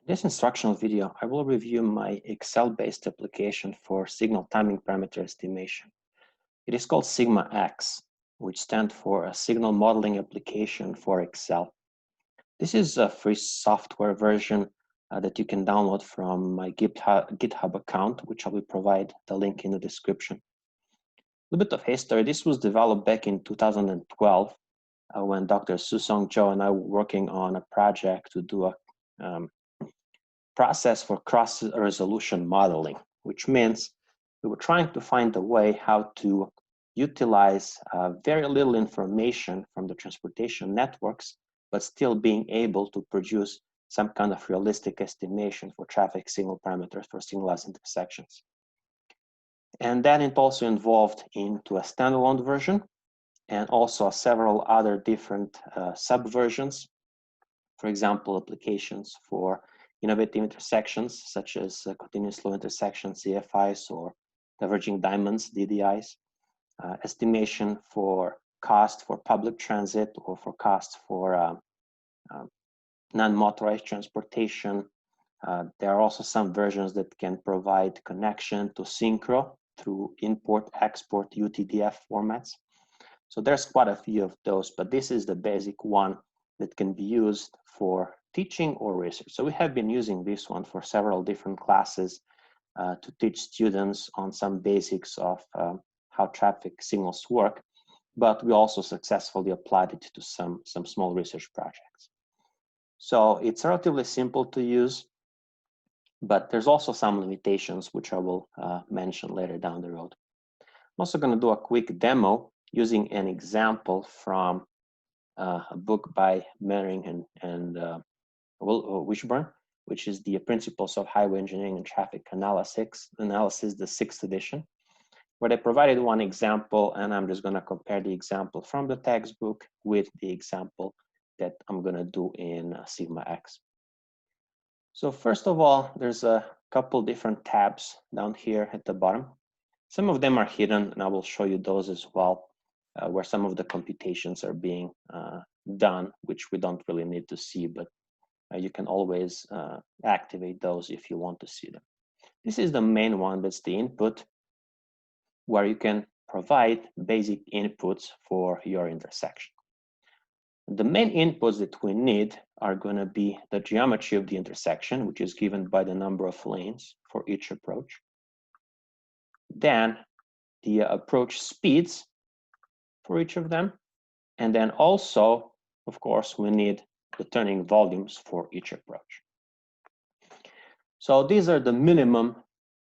In this instructional video, I will review my Excel-based application for signal timing parameter estimation. It is called Sigma-X, which stands for a signal modeling application for Excel. This is a free software version that you can download from my GitHub account, which I will provide the link in the description. A little bit of history. This was developed back in 2012 when Dr. Susong Jo and I were working on a project to do a process for cross-resolution modeling, which means we were trying to find a way how to utilize very little information from the transportation networks, but still being able to produce some kind of realistic estimation for traffic signal parameters for signalized intersections. And then it also involved into a standalone version and also several other different sub-versions. For example, applications for innovative intersections such as continuous flow intersections, CFIs, or diverging diamonds, DDIs, estimation for cost for public transit or for cost for non-motorized transportation. There are also some versions that can provide connection to synchro through import-export UTDF formats. So there's quite a few of those, but this is the basic one that can be used for teaching or research. So we have been using this one for several different classes to teach students on some basics of how traffic signals work, but we also successfully applied it to some small research projects. So it's relatively simple to use, but there's also some limitations which I will mention later down the road. I'm also going to do a quick demo using an example from a book by Mering and Wishburn, which is the Principles of Highway Engineering and Traffic Analysis, the 6th edition, where they provided one example, and I'm just going to compare the example from the textbook with the example that I'm going to do in Sigma-X. So first of all, there's a couple different tabs down here at the bottom. Some of them are hidden, and I will show you those as well, where some of the computations are being done, which we don't really need to see, but you can always activate those if you want to see them. This is the main one, that's the input, where you can provide basic inputs for your intersection. The main inputs that we need are going to be the geometry of the intersection, which is given by the number of lanes for each approach. Then the approach speeds for each of them. And then also, of course, we need the turning volumes for each approach. So these are the minimum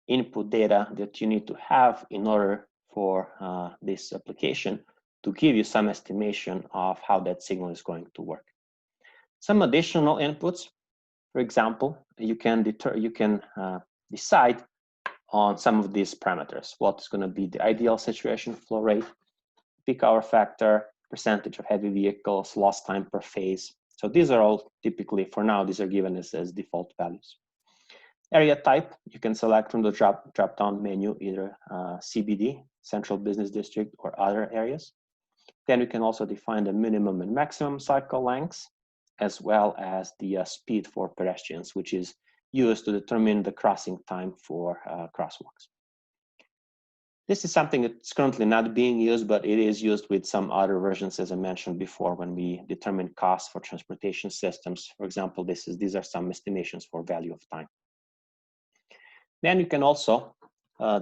input data that you need to have in order for this application to give you some estimation of how that signal is going to work. Some additional inputs, for example, you can decide on some of these parameters. What's going to be the ideal saturation flow rate, peak hour factor, percentage of heavy vehicles, lost time per phase. So these are all typically, for now, these are given as default values. Area type, you can select from the drop-down menu, either CBD, Central Business District, or other areas. Then you can also define the minimum and maximum cycle lengths, as well as the speed for pedestrians, which is used to determine the crossing time for crosswalks. This is something that's currently not being used, but it is used with some other versions, as I mentioned before, when we determine costs for transportation systems. For example, these are some estimations for value of time. Then you can also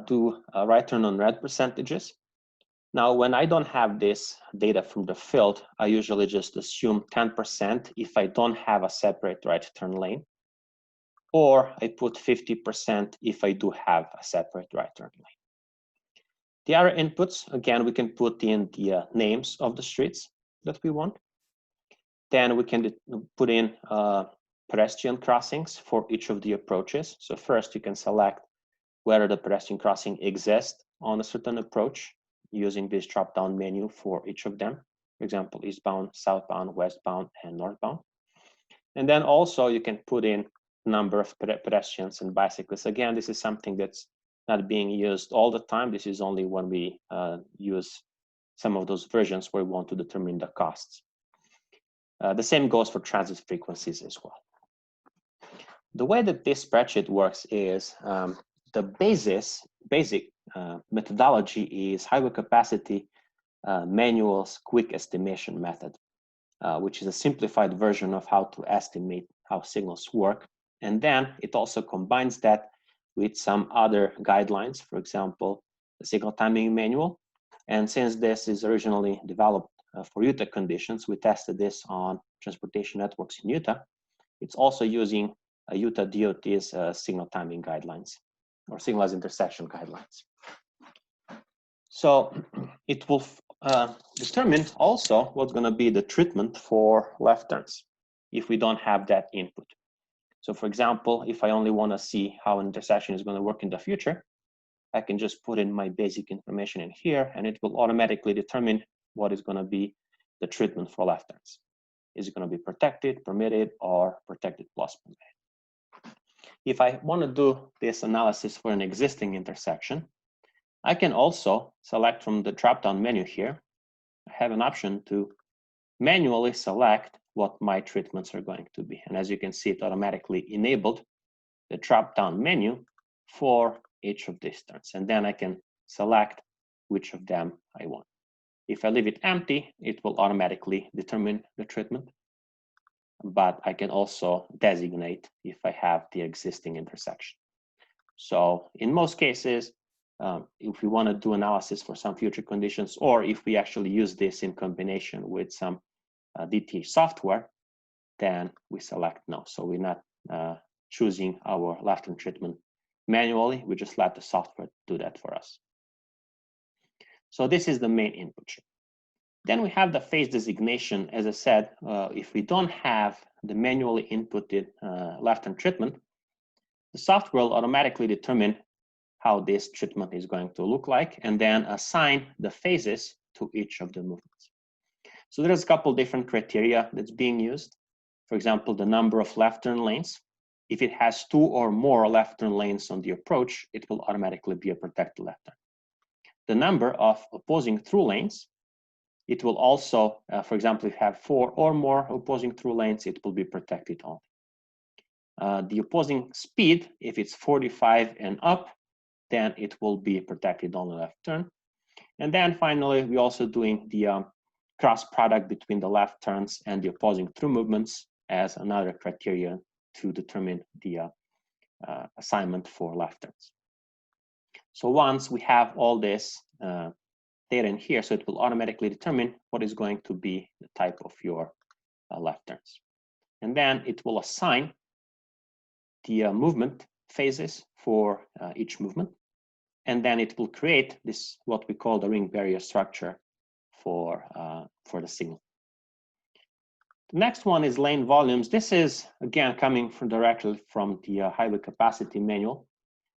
do right turn on red percentages. Now, when I don't have this data from the field, I usually just assume 10% if I don't have a separate right turn lane, or I put 50% if I do have a separate right turn lane. The other inputs, again, we can put in the names of the streets that we want. Then we can put in pedestrian crossings for each of the approaches. So first you can select whether the pedestrian crossing exists on a certain approach using this drop-down menu for each of them. For example, eastbound, southbound, westbound, and northbound. And then also you can put in number of pedestrians and bicyclists. Again, this is something that's not being used all the time. This is only when we use some of those versions where we want to determine the costs. The same goes for transit frequencies as well. The way that this spreadsheet works is the basic methodology is highway capacity manual's quick estimation method, which is a simplified version of how to estimate how signals work. And then it also combines that with some other guidelines, for example, the signal timing manual. And since this is originally developed for Utah conditions, we tested this on transportation networks in Utah. It's also using Utah DOT's signal timing guidelines or signalized intersection guidelines. So it will determine also what's going to be the treatment for left turns if we don't have that input. So for example, if I only want to see how an intersection is going to work in the future, I can just put in my basic information in here, and it will automatically determine what is going to be the treatment for left turns. Is it going to be protected, permitted, or protected plus permitted? If I want to do this analysis for an existing intersection, I can also select from the drop-down menu here. I have an option to manually select what my treatments are going to be. And as you can see, it automatically enabled the drop-down menu for each of these turns. And then I can select which of them I want. If I leave it empty, it will automatically determine the treatment. But I can also designate if I have the existing intersection. So in most cases, if we want to do analysis for some future conditions, or if we actually use this in combination with some DTH software, then we select no. So we're not choosing our left turn treatment manually. We just let the software do that for us. So this is the main input tree. Then we have the phase designation. As I said, if we don't have the manually inputted left turn treatment, the software will automatically determine how this treatment is going to look like and then assign the phases to each of the movements. So there's a couple different criteria that's being used. For example, the number of left turn lanes. If it has 2 or more left turn lanes on the approach, it will automatically be a protected left turn. The number of opposing through lanes. It will also, for example, if you have 4 or more opposing through lanes, it will be protected only. The opposing speed, if it's 45 and up, then it will be protected on the left turn. And then finally, we're also doing the cross product between the left turns and the opposing through movements as another criteria to determine the assignment for left turns. So once we have all this data in here, so it will automatically determine what is going to be the type of your left turns. And then it will assign the movement phases for each movement. And then it will create this, what we call the ring barrier structure for the signal. The next one is lane volumes. This is, again, coming directly from the highway capacity manual.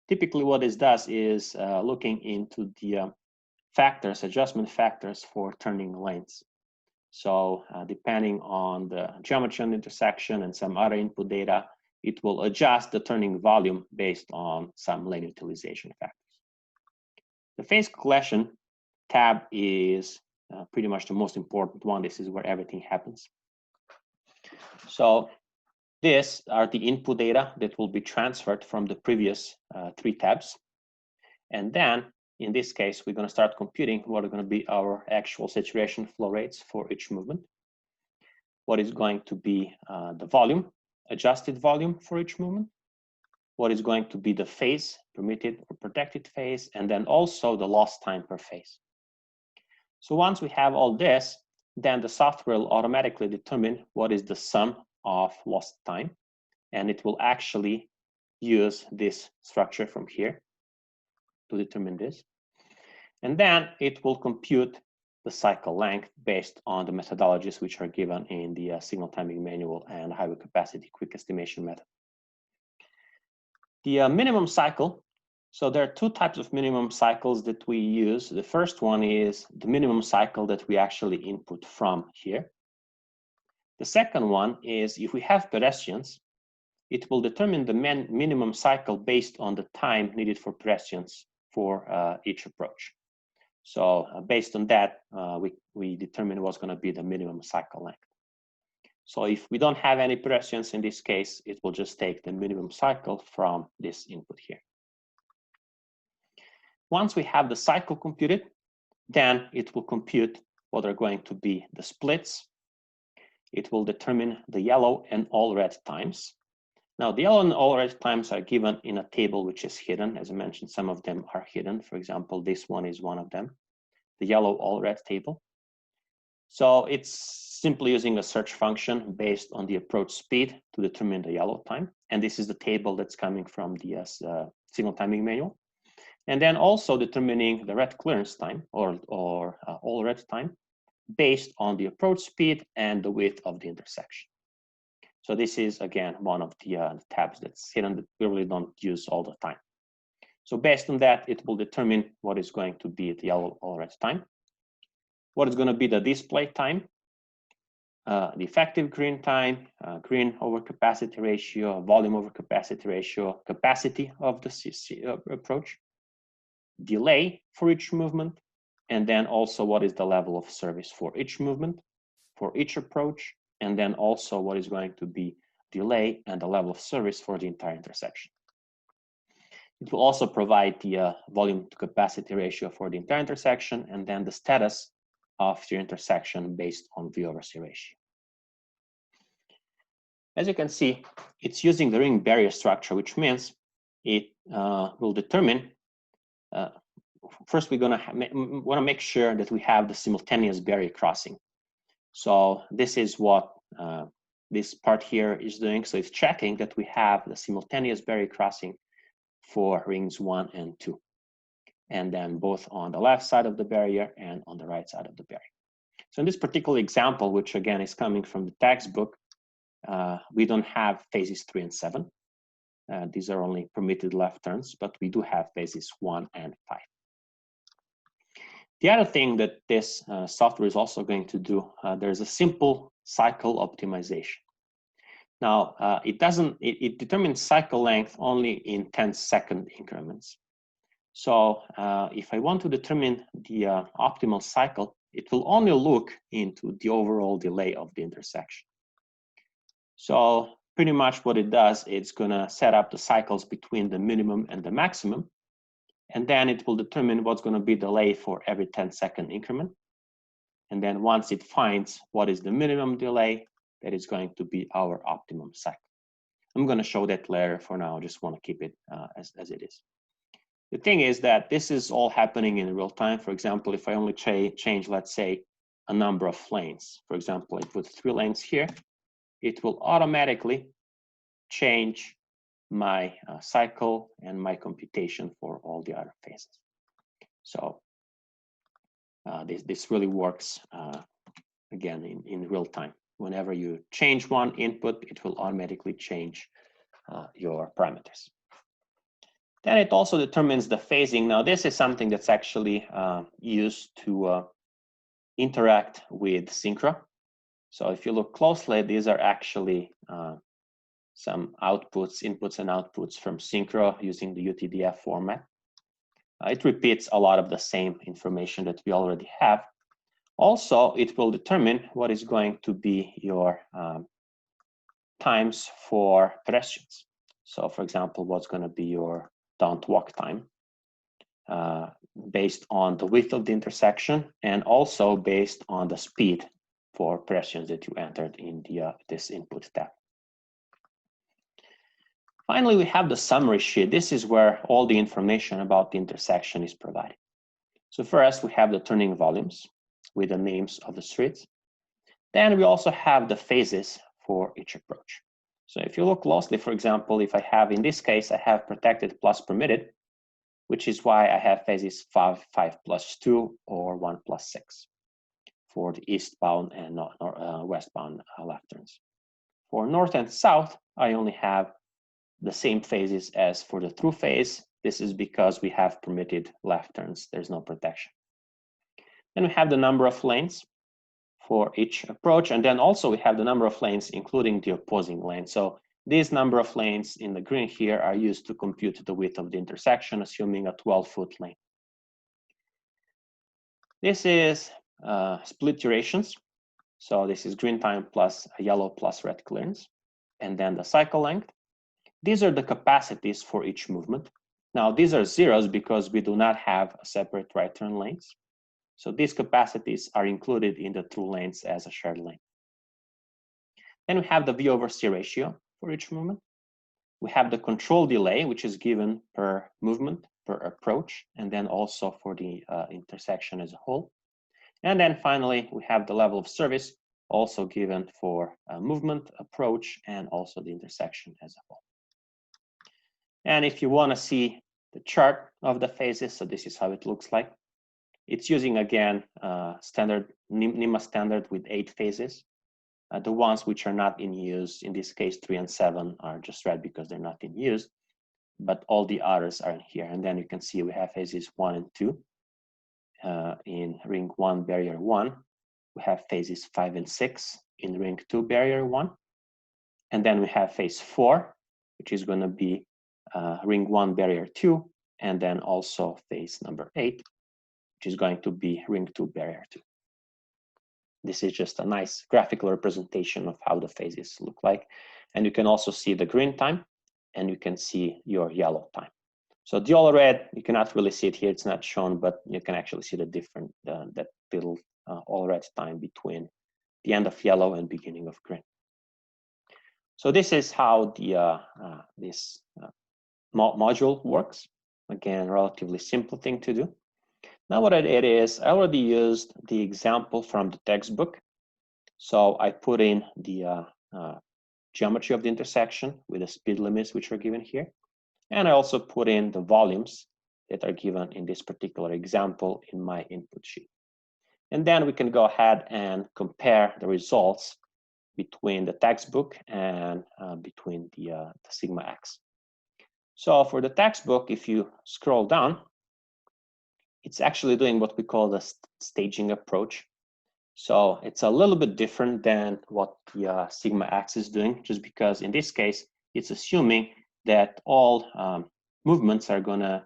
Typically what this does is looking into the factors, adjustment factors for turning lanes. So depending on the geometry on the intersection and some other input data, it will adjust the turning volume based on some lane utilization factors. The phase calculation tab is pretty much the most important one. This is where everything happens. So these are the input data that will be transferred from the previous 3 tabs. And then in this case, we're going to start computing what are going to be our actual saturation flow rates for each movement. What is going to be the volume, adjusted volume for each movement. What is going to be the phase, permitted or protected phase, and then also the lost time per phase. So once we have all this, then the software will automatically determine what is the sum of lost time, and it will actually use this structure from here to determine this. And then it will compute the cycle length based on the methodologies which are given in the signal timing manual and highway capacity quick estimation method. The minimum cycle, so there are 2 types of minimum cycles that we use. The first one is the minimum cycle that we actually input from here. The second one is if we have pedestrians, it will determine the minimum cycle based on the time needed for pedestrians for each approach. So based on that, we determine what's going to be the minimum cycle length. So if we don't have any pedestrians in this case, it will just take the minimum cycle from this input here. Once we have the cycle computed, then it will compute what are going to be the splits. It will determine the yellow and all red times. Now, the yellow and all red times are given in a table which is hidden. As I mentioned, some of them are hidden. For example, this one is one of them, the yellow all red table. So it's simply using a search function based on the approach speed to determine the yellow time. And this is the table that's coming from the signal timing manual. And then also determining the red clearance time or all red time based on the approach speed and the width of the intersection. So this is, again, one of the tabs that's hidden that we really don't use all the time. So based on that, it will determine what is going to be the yellow all red time, what is going to be the display time, the effective green time, green over capacity ratio, volume over capacity ratio, capacity of the approach, delay for each movement, and then also what is the level of service for each movement, for each approach, and then also what is going to be delay and the level of service for the entire intersection. It will also provide the volume to capacity ratio for the entire intersection and then the status of the intersection based on V over C ratio. As you can see, it's using the ring barrier structure, which means it will determine first, we're going to want to make sure that we have the simultaneous barrier crossing. So this is what this part here is doing. So it's checking that we have the simultaneous barrier crossing for rings 1 and 2, and then both on the left side of the barrier and on the right side of the barrier. So in this particular example, which again is coming from the textbook, we don't have phases 3 and 7. These are only permitted left turns, but we do have phases 1 and 5. The other thing that this software is also going to do, there's a simple cycle optimization. Now, it determines cycle length only in 10-second increments. So if I want to determine the optimal cycle, it will only look into the overall delay of the intersection. So pretty much what it does, it's going to set up the cycles between the minimum and the maximum. And then it will determine what's going to be delay for every 10-second increment. And then once it finds what is the minimum delay, that is going to be our optimum cycle. I'm going to show that later. For now, I just want to keep it as it is. The thing is that this is all happening in real time. For example, if I only change, let's say, a number of lanes. For example, I put 3 lanes here. It will automatically change my cycle and my computation for all the other phases. So this really works, again, in real time. Whenever you change one input, it will automatically change your parameters. Then it also determines the phasing. Now, this is something that's actually used to interact with Synchro. So if you look closely, these are actually some outputs, inputs and outputs from Synchro using the UTDF format. It repeats a lot of the same information that we already have. Also, it will determine what is going to be your times for pedestrians. So for example, what's going to be your don't walk time based on the width of the intersection and also based on the speed for pedestrians that you entered in the this input tab. Finally, we have the summary sheet. This is where all the information about the intersection is provided. So first, we have the turning volumes with the names of the streets. Then we also have the phases for each approach. So if you look closely, for example, if I have, in this case, I have protected plus permitted, which is why I have phases 5 plus 2 or 1 plus 6 for the eastbound and westbound left turns. For north and south, I only have the same phases as for the through phase. This is because we have permitted left turns. There's no protection. Then we have the number of lanes for each approach. And then also we have the number of lanes, including the opposing lane. So these number of lanes in the green here are used to compute the width of the intersection, assuming a 12-foot lane. This is split durations. So this is green time plus yellow plus red clearance. And then the cycle length. These are the capacities for each movement. Now these are zeros because we do not have separate right turn lanes. So these capacities are included in the through lanes as a shared lane. Then we have the V over C ratio for each movement. We have the control delay, which is given per movement, per approach, and then also for the intersection as a whole. And then finally, we have the level of service, also given for movement, approach, and also the intersection as a whole. And if you want to see the chart of the phases, so this is how it looks like. It's using, again, standard NEMA standard with 8 phases. The ones which are not in use, in this case 3 and 7, are just red because they're not in use, but all the others are in here. And then you can see we have phases 1 and 2 in ring 1 barrier 1. We have phases 5 and 6 in ring 2 barrier 1. And then we have phase 4, which is going to be ring 1 barrier 2, and then also phase number 8, which is going to be ring 2 barrier 2. This is just a nice graphical representation of how the phases look like. And you can also see the green time, and you can see your yellow time. So the all red, you cannot really see it here, it's not shown, but you can actually see the different, that little all red time between the end of yellow and beginning of green. So this is how the this module works. Again, relatively simple thing to do. Now what I did is I already used the example from the textbook. So I put in the geometry of the intersection with the speed limits which are given here. And I also put in the volumes that are given in this particular example in my input sheet. And then we can go ahead and compare the results between the textbook and between the Sigma X. So for the textbook, if you scroll down, it's actually doing what we call the staging approach. So it's a little bit different than what the Sigma X is doing, just because in this case, it's assuming that all movements are gonna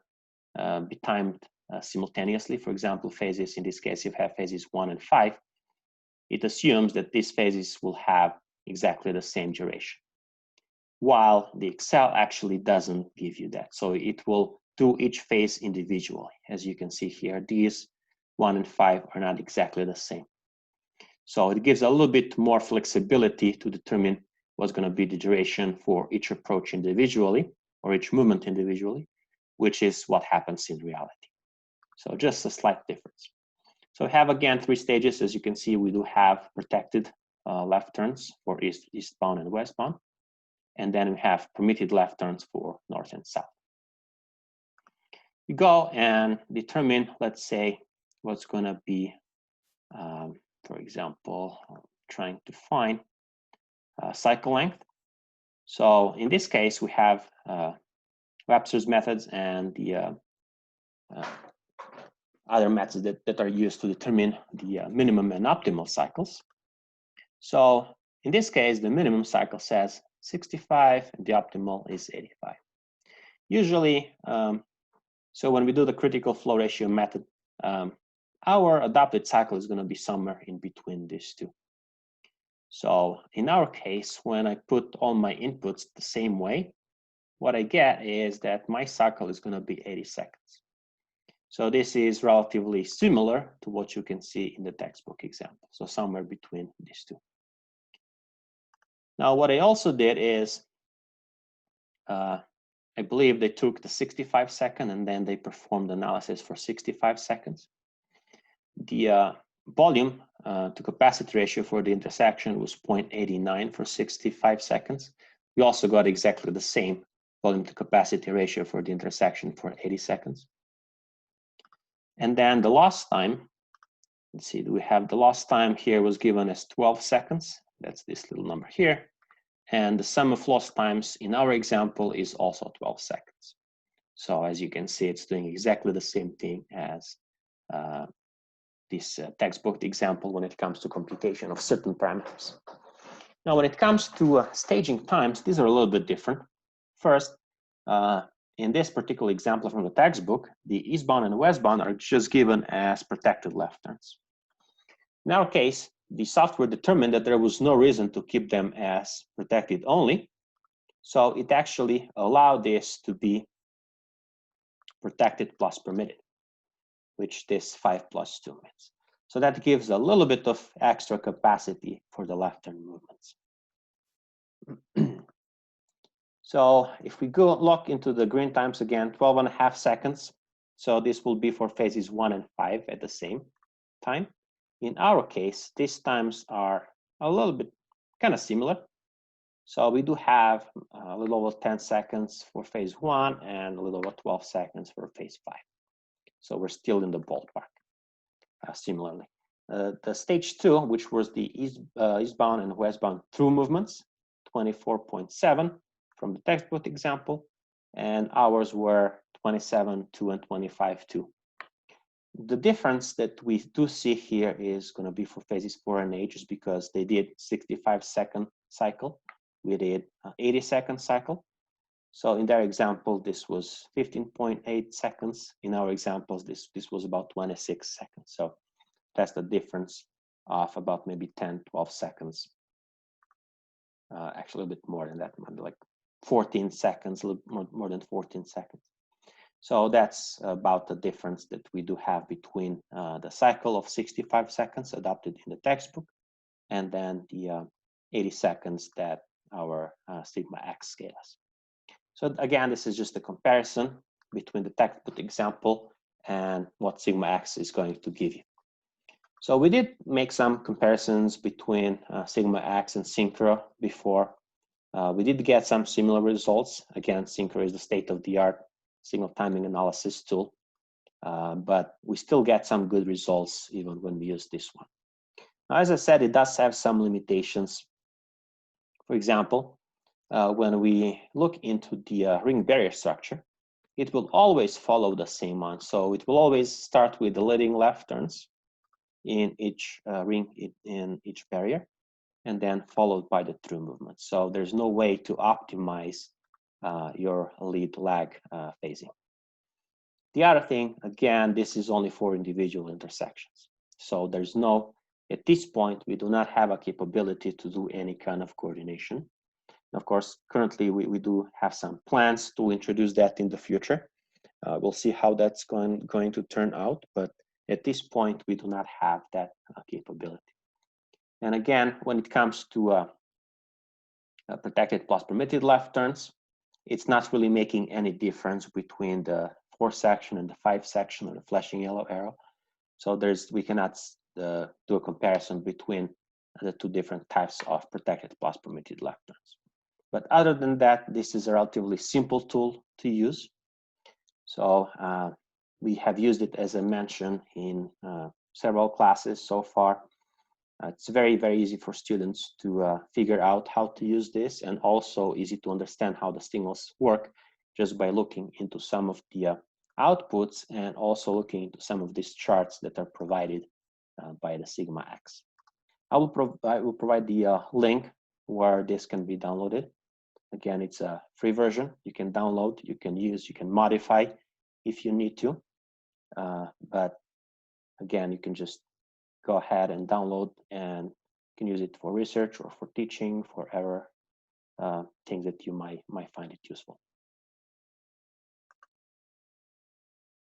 be timed simultaneously. For example, phases, in this case, if you have phases 1 and 5, it assumes that these phases will have exactly the same duration. While the Excel actually doesn't give you that. So it will do each phase individually. As you can see here, these 1 and 5 are not exactly the same. So it gives a little bit more flexibility to determine what's going to be the duration for each approach individually or each movement individually, which is what happens in reality. So just a slight difference. So we have, again, 3 stages. As you can see, we do have protected left turns for eastbound and westbound. And then we have permitted left turns for north and south. You go and determine, let's say, what's going to be, for example, trying to find cycle length. So in this case, we have Webster's methods and the other methods that are used to determine the minimum and optimal cycles. So in this case, the minimum cycle says 65 and the optimal is 85. Usually, so when we do the critical flow ratio method, our adopted cycle is going to be somewhere in between these two. So in our case, when I put all my inputs the same way, what I get is that my cycle is going to be 80 seconds. So this is relatively similar to what you can see in the textbook example. So somewhere between these two. Now, what I also did is, I believe they took the 65 second and then they performed analysis for 65 seconds. The volume to capacity ratio for the intersection was 0.89 for 65 seconds. We also got exactly the same volume to capacity ratio for the intersection for 80 seconds. And then the loss time, let's see, we have the loss time here was given as 12 seconds. That's this little number here. And the sum of loss times in our example is also 12 seconds. So as you can see, it's doing exactly the same thing as this textbook example when it comes to computation of certain parameters. Now, when it comes to staging times, these are a little bit different. First, in this particular example from the textbook, the eastbound and westbound are just given as protected left turns. In our case, the software determined that there was no reason to keep them as protected only. So it actually allowed this to be protected plus permitted, which this 5 plus 2 means. So that gives a little bit of extra capacity for the left turn movements. So if we go look into the green times again, 12.5 seconds. So this will be for phases 1 and 5 at the same time. In our case, these times are a little bit kind of similar. So we do have a little over 10 seconds for phase 1 and a little over 12 seconds for phase 5. So we're still in the ballpark, similarly. The stage 2, which was the eastbound and westbound through movements, 24.7 from the textbook example, and ours were 27.2 and 25.2. The difference that we do see here is going to be for phases 4 and 8, just because they did 65-second cycle. We did 80-second cycle. So in their example, this was 15.8 seconds. In our examples, this was about 26 seconds. So that's the difference of about maybe 10, 12 seconds. Actually, a bit more than that, like 14 seconds, a little more than 14 seconds. So that's about the difference that we do have between the cycle of 65 seconds adopted in the textbook and then the 80 seconds that our Sigma X scales. So again, this is just a comparison between the textbook example and what Sigma X is going to give you. So we did make some comparisons between Sigma X and Synchro before. We did get some similar results. Again, Synchro is the state-of-the-art signal timing analysis tool, but we still get some good results even when we use this one. Now, as I said, it does have some limitations. For example, when we look into the ring barrier structure, it will always follow the same one. So it will always start with the leading left turns in each ring in each barrier, and then followed by the through movement. So there's no way to optimize your lead lag phasing. The other thing, again, this is only for individual intersections. So there's no, at this point, we do not have a capability to do any kind of coordination. Of course, currently we do have some plans to introduce that in the future. We'll see how that's going to turn out, but at this point, we do not have that capability. And again, when it comes to protected plus permitted left turns, it's not really making any difference between the 4 section and the 5 section or the flashing yellow arrow. So we cannot do a comparison between the two different types of protected plus permitted left turns. But other than that, this is a relatively simple tool to use. So we have used it, as I mentioned, in several classes so far. It's very, very easy for students to figure out how to use this, and also easy to understand how the signals work just by looking into some of the outputs and also looking into some of these charts that are provided by the Sigma X. I will provide the link where this can be downloaded. Again, it's a free version. You can download, you can use, you can modify if you need to. But again, you can just go ahead and download, and you can use it for research or for teaching, for other things that you might find it useful.